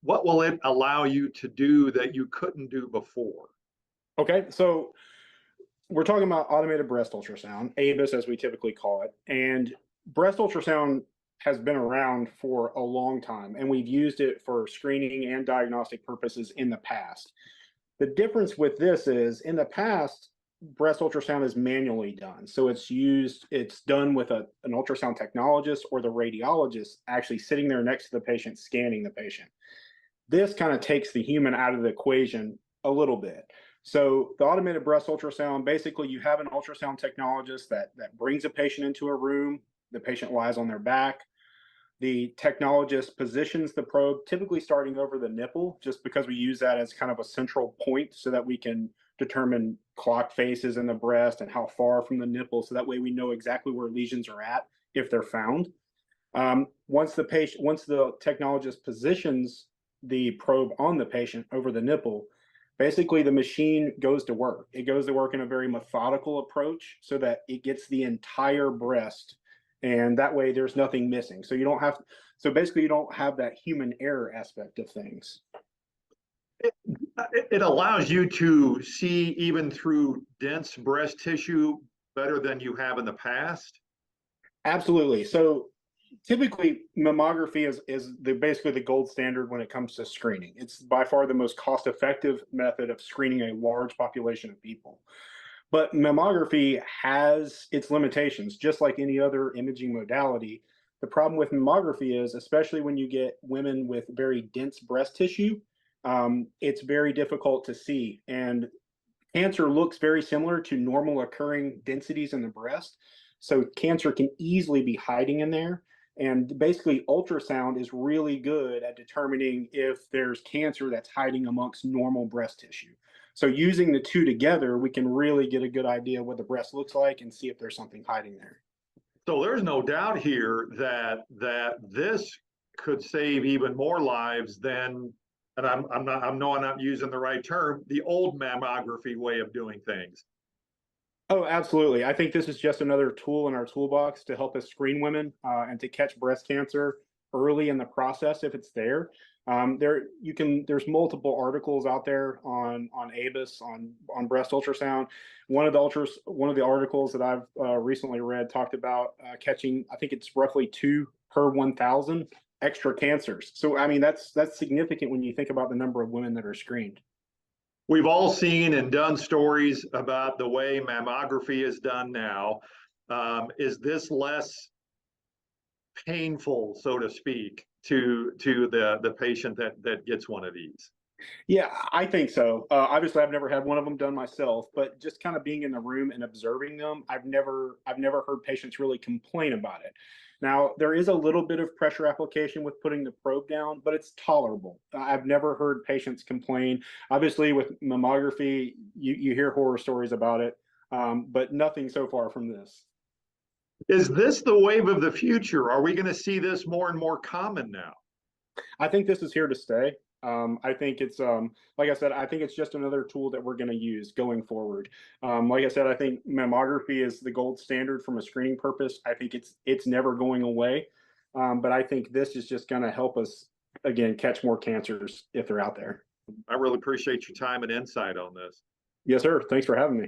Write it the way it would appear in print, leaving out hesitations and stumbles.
what will it allow you to do that you couldn't do before? Okay, so we're talking about automated breast ultrasound, ABUS as we typically call it. And breast ultrasound has been around for a long time, and we've used it for screening and diagnostic purposes in the past. The difference with this is in the past, breast ultrasound is manually done. So it's done with an ultrasound technologist or the radiologist actually sitting there next to the patient, scanning the patient. This kind of takes the human out of the equation a little bit. So the automated breast ultrasound, basically you have an ultrasound technologist that brings a patient into a room. The patient lies on their back. The technologist positions the probe, typically starting over the nipple, just because we use that as kind of a central point so that we can determine clock faces in the breast and how far from the nipple. So that way we know exactly where lesions are at if they're found. Once the technologist positions the probe on the patient over the nipple, basically the machine goes to work. It goes to work in a very methodical approach so that it gets the entire breast, and that way there's nothing missing. So basically you don't have that human error aspect of things. It allows you to see even through dense breast tissue better than you have in the past. Absolutely. So typically mammography is basically the gold standard when it comes to screening. It's by far the most cost-effective method of screening a large population of people. But mammography has its limitations, just like any other imaging modality. The problem with mammography is, especially when you get women with very dense breast tissue, it's very difficult to see. And cancer looks very similar to normal occurring densities in the breast. So cancer can easily be hiding in there. And basically, ultrasound is really good at determining if there's cancer that's hiding amongst normal breast tissue. So using the two together, we can really get a good idea of what the breast looks like and see if there's something hiding there. So there's no doubt here that this could save even more lives than, and I'm not using the right term, the old mammography way of doing things. Oh, absolutely. I think this is just another tool in our toolbox to help us screen women and to catch breast cancer early in the process if it's there. There's multiple articles out there on ABUS on breast ultrasound. One of the articles that I've recently read talked about catching, I think it's roughly 2 per 1,000 extra cancers. So I mean that's significant when you think about the number of women that are screened. We've all seen and done stories about the way mammography is done now. Is this less painful, so to speak, to the patient that gets one of these? Yeah, I think so. Obviously, I've never had one of them done myself, but just kind of being in the room and observing them, I've never heard patients really complain about it. Now, there is a little bit of pressure application with putting the probe down, but it's tolerable. I've never heard patients complain. Obviously, with mammography, you hear horror stories about it, but nothing so far from this. Is this the wave of the future? Are we going to see this more and more common now? I think this is here to stay. I think it's like I said, I think it's just another tool that we're going to use going forward. Like I said, I think mammography is the gold standard from a screening purpose. I think it's never going away, but I think this is just going to help us again catch more cancers if they're out there. I really appreciate your time and insight on this. Yes, sir. Thanks for having me.